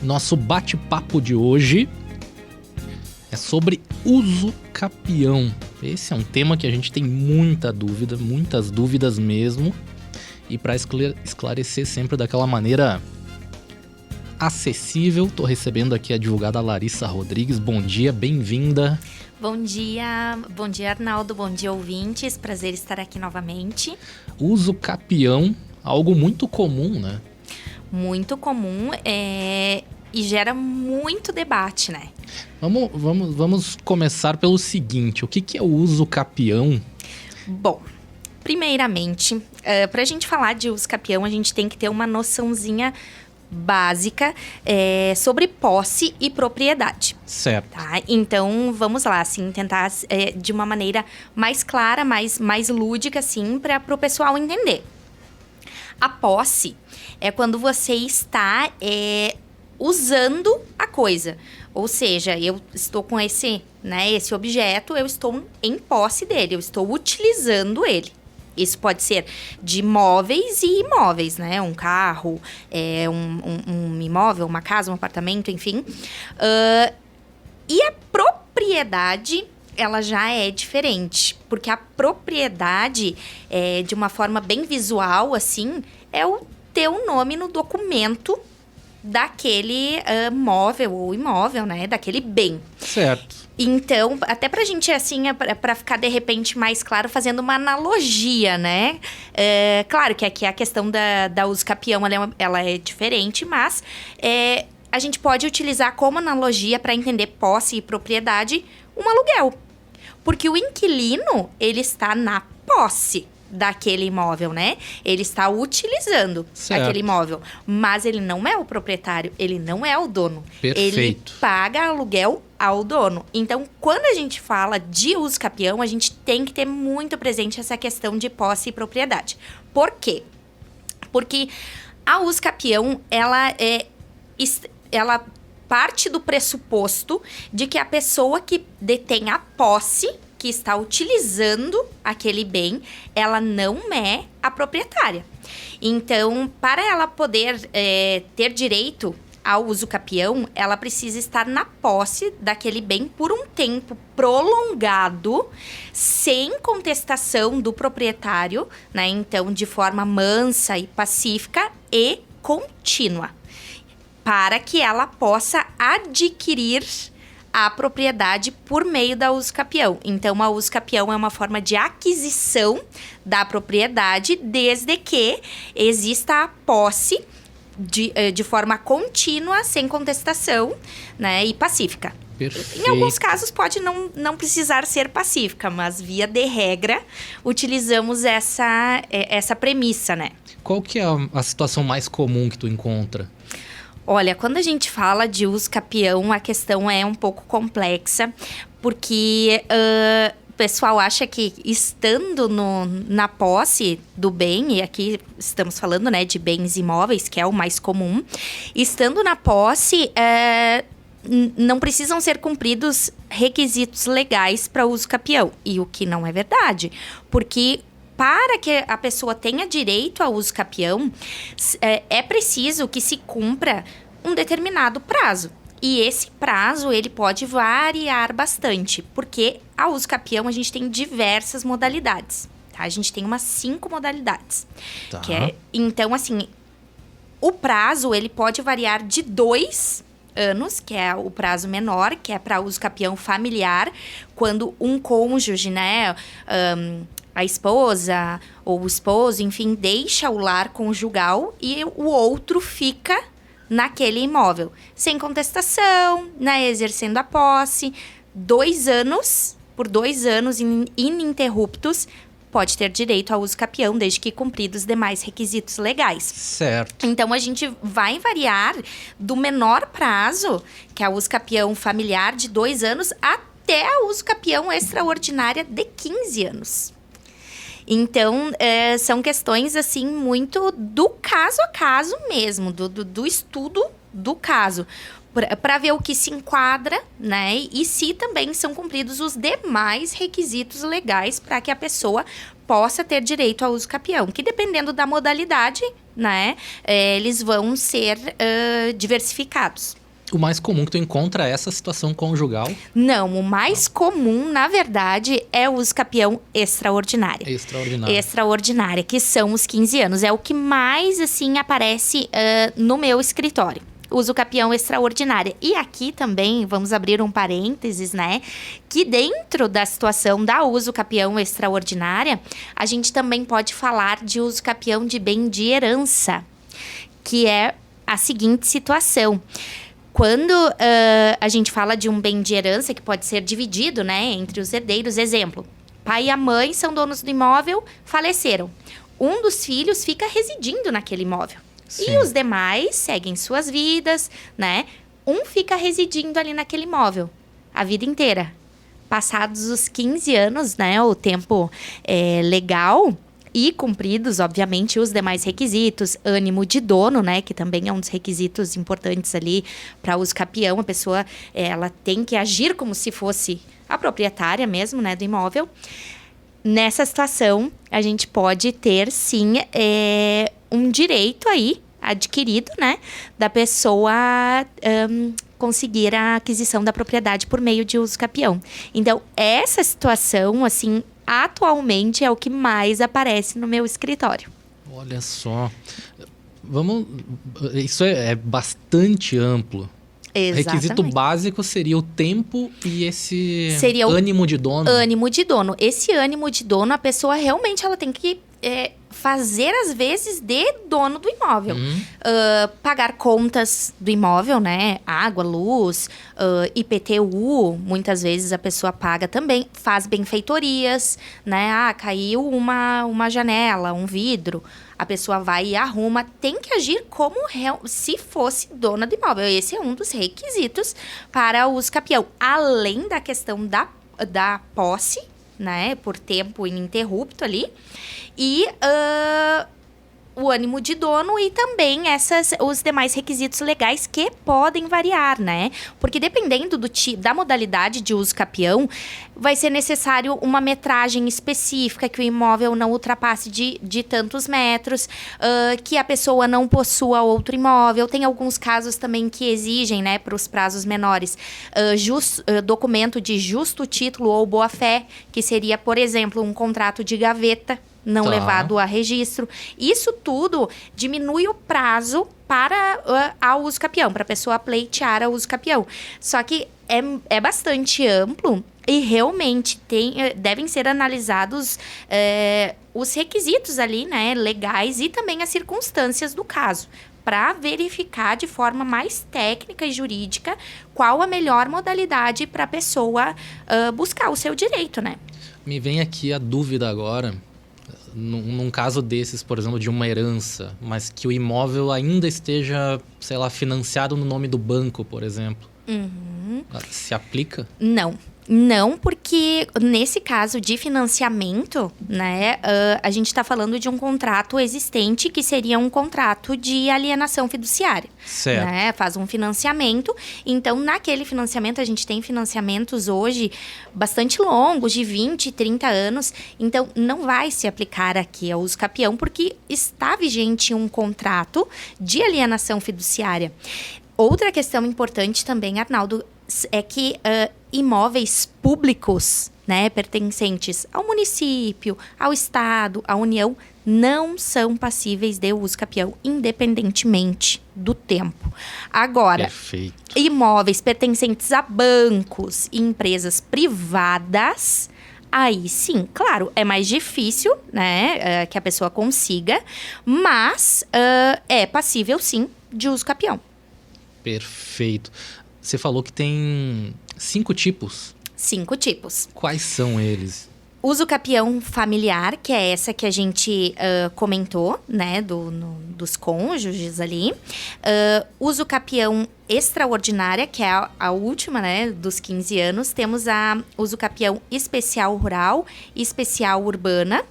Nosso bate-papo de hoje é sobre uso capião. Esse é um tema que a gente tem muita dúvida, muitas dúvidas mesmo. E para esclarecer sempre daquela maneira acessível, tô recebendo aqui a advogada Larissa Rodrigues. Bom dia, bem-vinda. Bom dia Arnaldo, bom dia ouvintes, prazer estar aqui novamente. Uso capião, algo muito comum, né? Muito comum e gera muito debate, né? Vamos começar pelo seguinte, o que é o uso capião? Bom, primeiramente, para a gente falar de uso capião, a gente tem que ter uma noçãozinha básica sobre posse e propriedade. Certo. Tá? Então, vamos lá, assim, tentar de uma maneira mais clara, mais lúdica, assim, para o pessoal entender. A posse é quando você está usando a coisa. Ou seja, eu estou com esse objeto, eu estou em posse dele, eu estou utilizando ele. Isso pode ser de móveis e imóveis, né? Um carro, um imóvel, uma casa, um apartamento, enfim. E a propriedade, ela já é diferente. Porque a propriedade, de uma forma bem visual, assim, é o teu nome no documento daquele móvel ou imóvel, né? Daquele bem. Certo. Então, até pra gente, assim, pra ficar, de repente, mais claro, fazendo uma analogia, né? Claro que aqui a questão da uso capião, ela é diferente, mas a gente pode utilizar como analogia para entender posse e propriedade um aluguel. Porque o inquilino, ele está na posse daquele imóvel, né? Ele está utilizando aquele imóvel, mas ele não é o proprietário, ele não é o dono. Perfeito. Ele paga aluguel ao dono. Então, quando a gente fala de uso capião, a gente tem que ter muito presente essa questão de posse e propriedade. Por quê? Porque a uso capião, ela parte do pressuposto de que a pessoa que detém a posse, que está utilizando aquele bem, ela não é a proprietária. Então, para ela poder ter direito ao uso capião, ela precisa estar na posse daquele bem por um tempo prolongado, sem contestação do proprietário, né? Então, de forma mansa e pacífica e contínua, para que ela possa adquirir a propriedade por meio da uso capião. Então, a uso capião é uma forma de aquisição da propriedade, desde que exista a posse de forma contínua, sem contestação, né, e pacífica. Perfeito. Em alguns casos pode não precisar ser pacífica, mas via de regra utilizamos essa premissa, né? Qual que é a situação mais comum que tu encontra? Olha, quando a gente fala de uso capião, a questão é um pouco complexa, porque o pessoal acha que estando na posse do bem, e aqui estamos falando, né, de bens imóveis, que é o mais comum, estando na posse, não precisam ser cumpridos requisitos legais para uso capião, e o que não é verdade, porque para que a pessoa tenha direito ao uso capião, é preciso que se cumpra um determinado prazo. E esse prazo, ele pode variar bastante, porque a uso capião a gente tem diversas modalidades, tá? A gente tem umas 5 modalidades. Tá. Então, assim, o prazo, ele pode variar de 2 anos, que é o prazo menor, que é para uso capião familiar, quando um cônjuge, né, a esposa ou o esposo, enfim, deixa o lar conjugal e o outro fica naquele imóvel, sem contestação, né, exercendo a posse. 2 anos, por 2 anos ininterruptos, pode ter direito ao uso capião, desde que cumpridos os demais requisitos legais. Certo. Então, a gente vai variar do menor prazo, que é o uso capião familiar, de 2 anos, até a uso capião extraordinária de 15 anos. Então, são questões, assim, muito do caso a caso mesmo, do estudo do caso, para ver o que se enquadra, né? E se também são cumpridos os demais requisitos legais para que a pessoa possa ter direito ao uso capião, que dependendo da modalidade, né? Eles vão ser diversificados. O mais comum que tu encontra é essa situação conjugal. Não, o mais comum, na verdade, é o uso capião extraordinária. Extraordinária, que são os 15 anos. É o que mais, assim, aparece no meu escritório. Uso capião extraordinária. E aqui também, vamos abrir um parênteses, né? Que dentro da situação da uso capião extraordinária, a gente também pode falar de uso capião de bem de herança, que é a seguinte situação. Quando a gente fala de um bem de herança que pode ser dividido, né, entre os herdeiros, exemplo, pai e a mãe são donos do imóvel, faleceram. Um dos filhos fica residindo naquele imóvel. Sim. E os demais seguem suas vidas, né? Um fica residindo ali naquele imóvel a vida inteira. Passados os 15 anos, né, o tempo legal, e cumpridos, obviamente, os demais requisitos, ânimo de dono, né, que também é um dos requisitos importantes ali para uso capião. A pessoa, ela tem que agir como se fosse a proprietária mesmo, né, do imóvel. Nessa situação, a gente pode ter, sim, um direito aí adquirido, né, da pessoa conseguir a aquisição da propriedade por meio de uso capião. Então, essa situação, assim, atualmente é o que mais aparece no meu escritório. Olha só. Isso é bastante amplo. Exatamente. Requisito básico seria o tempo e esse ânimo de dono. Ânimo de dono. Esse ânimo de dono, a pessoa realmente ela tem que fazer as vezes de dono do imóvel. Pagar contas do imóvel, né? Água, luz, IPTU, muitas vezes a pessoa paga também. Faz benfeitorias, né? Caiu uma janela, um vidro. A pessoa vai e arruma. Tem que agir como se fosse dona do imóvel. Esse é um dos requisitos para o uso capião. Além da questão da posse, né? Por tempo ininterrupto ali. E o ânimo de dono e também os demais requisitos legais que podem variar, né? Porque dependendo da modalidade de uso capião, vai ser necessário uma metragem específica, que o imóvel não ultrapasse de tantos metros, que a pessoa não possua outro imóvel. Tem alguns casos também que exigem, né, para os prazos menores, documento de justo título ou boa-fé, que seria, por exemplo, um contrato de gaveta, não levado a registro. Isso tudo diminui o prazo para a uso capião, para a pessoa pleitear a uso capião. Só que é bastante amplo e realmente devem ser analisados os requisitos ali, né, legais e também as circunstâncias do caso, para verificar de forma mais técnica e jurídica qual a melhor modalidade para a pessoa buscar o seu direito, né? Me vem aqui a dúvida agora. Num caso desses, por exemplo, de uma herança, mas que o imóvel ainda esteja, sei lá, financiado no nome do banco, por exemplo. Se aplica? Não, porque nesse caso de financiamento, né, a gente está falando de um contrato existente que seria um contrato de alienação fiduciária. Certo. Né? Faz um financiamento. Então, naquele financiamento, a gente tem financiamentos hoje bastante longos, de 20, 30 anos. Então, não vai se aplicar aqui ao uso capião, porque está vigente um contrato de alienação fiduciária. Outra questão importante também, Arnaldo, é que imóveis públicos, né, pertencentes ao município, ao estado, à União, não são passíveis de uso capião, independentemente do tempo. Agora, perfeito. Imóveis pertencentes a bancos e empresas privadas, aí sim, claro, é mais difícil, né, que a pessoa consiga, mas é passível sim de uso capião. Perfeito. Você falou que tem 5 tipos. 5 tipos. Quais são eles? Uso capião familiar, que é essa que a gente comentou, né, dos cônjuges ali. Uso capião extraordinária, que é a última, né, dos 15 anos. Temos a uso capião especial rural e especial urbana.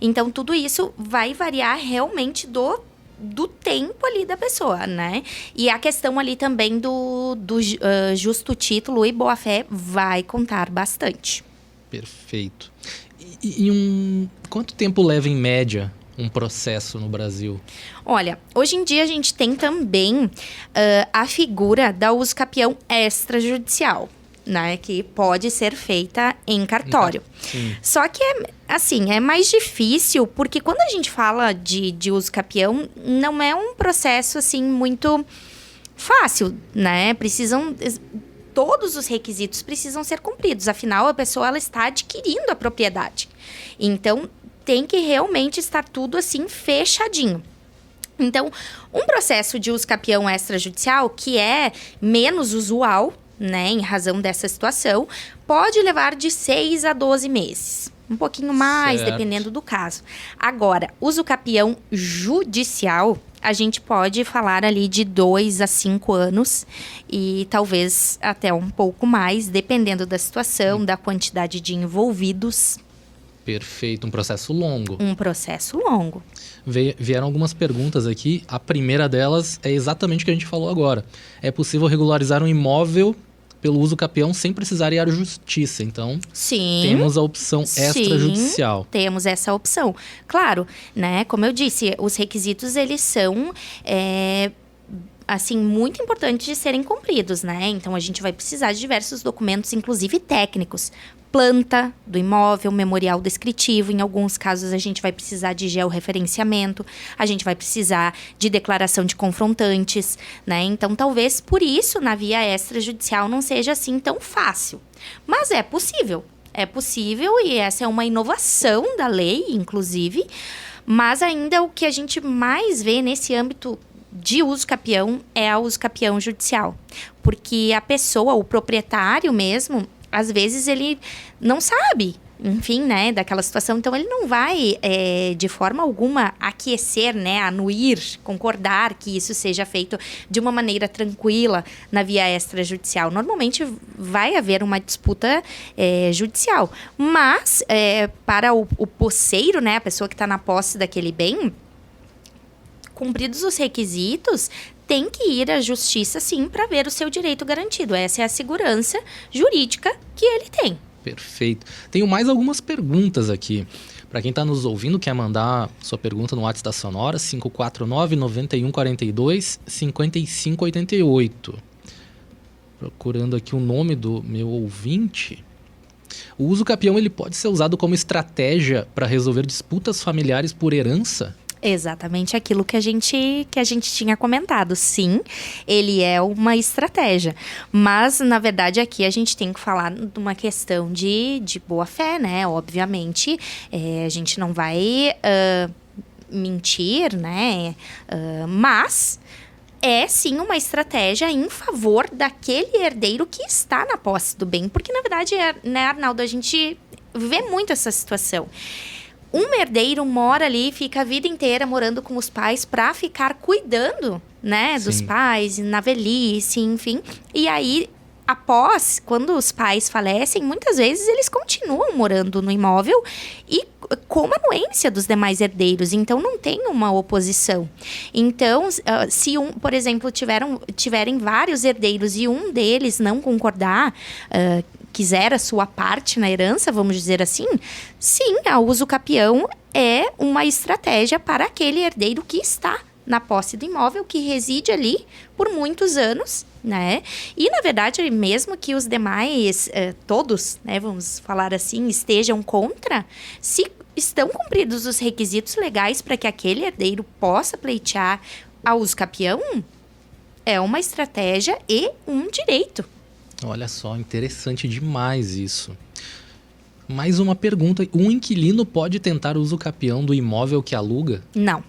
Então, tudo isso vai variar realmente do tempo ali da pessoa, né? E a questão ali também do justo título e boa-fé vai contar bastante. Perfeito. E quanto tempo leva, em média, um processo no Brasil? Olha, hoje em dia a gente tem também a figura da usucapião extrajudicial, né? Que pode ser feita em cartório. Sim. Só que, é mais difícil, porque quando a gente fala de usucapião, não é um processo, assim, muito fácil, né? Todos os requisitos precisam ser cumpridos. Afinal, a pessoa ela está adquirindo a propriedade. Então, tem que realmente estar tudo assim fechadinho. Então, um processo de usucapião extrajudicial, que é menos usual, né, em razão dessa situação, pode levar de 6 a 12 meses. Um pouquinho mais, certo, dependendo do caso. Agora, usucapião judicial, a gente pode falar ali de 2 a 5 anos e talvez até um pouco mais, dependendo da situação, da quantidade de envolvidos. Perfeito, um processo longo. Um processo longo. Vieram algumas perguntas aqui. A primeira delas é exatamente o que a gente falou agora. É possível regularizar um imóvel pelo usucapião sem precisar ir à justiça. Então, Sim. temos a opção extrajudicial. Sim, temos essa opção. Claro, né? Como eu disse, os requisitos, eles são... assim, muito importantes de serem cumpridos, né? Então, a gente vai precisar de diversos documentos, inclusive técnicos. Planta do imóvel, memorial descritivo. Em alguns casos, a gente vai precisar de georreferenciamento. A gente vai precisar de declaração de confrontantes, né? Então, talvez por isso, na via extrajudicial, não seja assim tão fácil. Mas é possível. É possível e essa é uma inovação da lei, inclusive. Mas ainda o que a gente mais vê nesse âmbito de usucapião é a usucapião judicial. Porque a pessoa, o proprietário mesmo, às vezes ele não sabe, enfim, né, daquela situação. Então, ele não vai, de forma alguma, aquecer, né, anuir, concordar que isso seja feito de uma maneira tranquila na via extrajudicial. Normalmente, vai haver uma disputa judicial. Mas, para o posseiro, né, a pessoa que está na posse daquele bem, cumpridos os requisitos, tem que ir à justiça, sim, para ver o seu direito garantido. Essa é a segurança jurídica que ele tem. Perfeito. Tenho mais algumas perguntas aqui. Para quem está nos ouvindo, quer mandar sua pergunta no WhatsApp da Sonora, 549-9142-5588. Procurando aqui o nome do meu ouvinte. O usucapião ele pode ser usado como estratégia para resolver disputas familiares por herança? Exatamente aquilo que a gente tinha comentado. Sim, ele é uma estratégia. Mas, na verdade, aqui a gente tem que falar de uma questão de boa-fé, né? Obviamente, a gente não vai mentir, né? Mas é, sim, uma estratégia em favor daquele herdeiro que está na posse do bem. Porque, na verdade, né, Arnaldo, a gente vê muito essa situação. Um herdeiro mora ali, fica a vida inteira morando com os pais para ficar cuidando, né, dos pais, na velhice, enfim. E aí, após, quando os pais falecem, muitas vezes eles continuam morando no imóvel e com anuência dos demais herdeiros. Então, não tem uma oposição. Então, se por exemplo, tiverem vários herdeiros e um deles não concordar, quiser a sua parte na herança, vamos dizer assim, sim, a usucapião é uma estratégia para aquele herdeiro que está na posse do imóvel, que reside ali por muitos anos, né? E, na verdade, mesmo que os demais, todos, né, vamos falar assim, estejam contra, se estão cumpridos os requisitos legais para que aquele herdeiro possa pleitear a usucapião, é uma estratégia e um direito. Olha só, interessante demais isso. Mais uma pergunta. Um inquilino pode tentar o usucapião do imóvel que aluga? Não.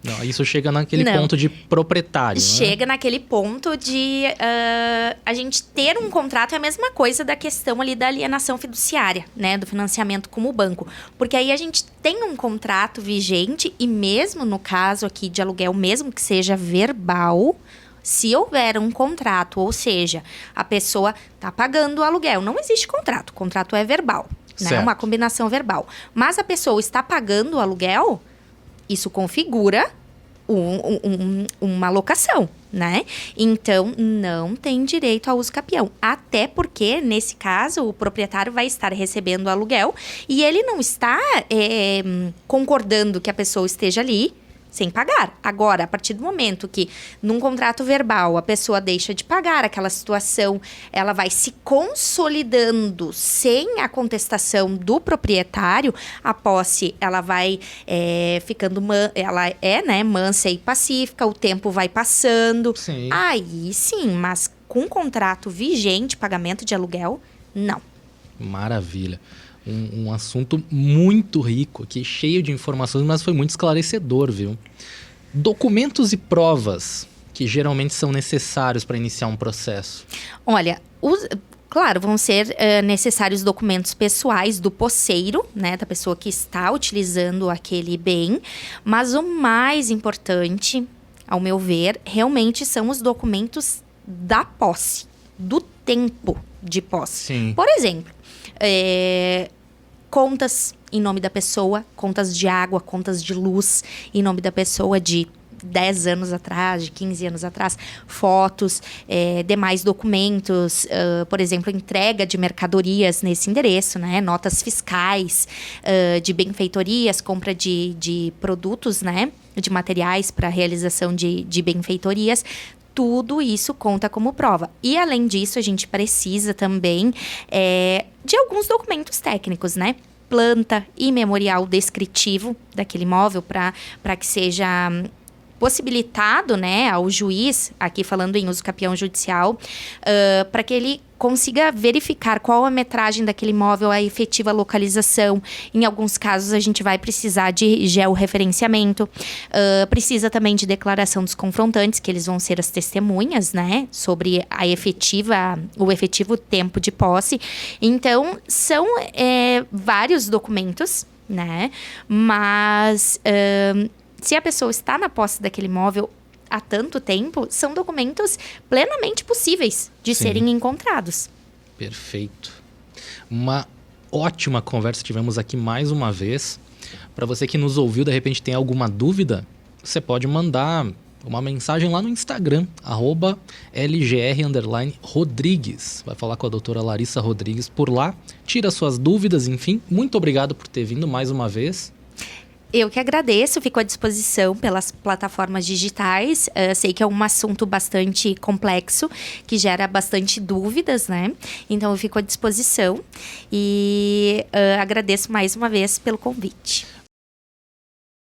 Não, isso chega naquele ponto de proprietário, Chega né? naquele ponto de a gente ter um contrato. É a mesma coisa da questão ali da alienação fiduciária, né? Do financiamento como banco. Porque aí a gente tem um contrato vigente e mesmo no caso aqui de aluguel, mesmo que seja verbal, se houver um contrato, ou seja, a pessoa está pagando o aluguel, não existe contrato, o contrato é verbal, né? Uma combinação verbal. Mas a pessoa está pagando o aluguel, isso configura uma locação, né? Então, não tem direito ao uso capião. Até porque, nesse caso, o proprietário vai estar recebendo o aluguel e ele não está concordando que a pessoa esteja ali sem pagar. Agora, a partir do momento que, num contrato verbal, a pessoa deixa de pagar, aquela situação, ela vai se consolidando sem a contestação do proprietário, a posse, ela vai ficando, ela né, mansa e pacífica, o tempo vai passando. Sim. Aí sim, mas com contrato vigente, pagamento de aluguel, não. Maravilha. Um assunto muito rico aqui, cheio de informações, mas foi muito esclarecedor, viu? Documentos e provas que geralmente são necessários para iniciar um processo. Olha, claro, vão ser necessários documentos pessoais do posseiro, né, da pessoa que está utilizando aquele bem, mas o mais importante, ao meu ver, realmente são os documentos da posse, do tempo de posse. Sim. Por exemplo, contas em nome da pessoa, contas de água, contas de luz em nome da pessoa de 10 anos atrás, de 15 anos atrás, fotos, demais documentos, por exemplo, entrega de mercadorias nesse endereço, né? Notas fiscais, de benfeitorias, compra de produtos, né? De materiais para realização de benfeitorias. Tudo isso conta como prova. E, além disso, a gente precisa também de alguns documentos técnicos, né? Planta e memorial descritivo daquele imóvel para que seja possibilitado, né, ao juiz, aqui falando em uso capião judicial, para que ele consiga verificar qual a metragem daquele imóvel, a efetiva localização. Em alguns casos, a gente vai precisar de georreferenciamento. Precisa também de declaração dos confrontantes, que eles vão ser as testemunhas, né? Sobre o efetivo tempo de posse. Então, são vários documentos, né? Mas se a pessoa está na posse daquele imóvel há tanto tempo, são documentos plenamente possíveis de serem encontrados. Perfeito. Uma ótima conversa tivemos aqui mais uma vez. Para você que nos ouviu, de repente tem alguma dúvida, você pode mandar uma mensagem lá no Instagram, @LGR_Rodrigues. Vai falar com a doutora Larissa Rodrigues por lá, tira suas dúvidas, enfim. Muito obrigado por ter vindo mais uma vez. Eu que agradeço, fico à disposição pelas plataformas digitais. Sei que é um assunto bastante complexo, que gera bastante dúvidas, né? Então, eu fico à disposição e agradeço mais uma vez pelo convite.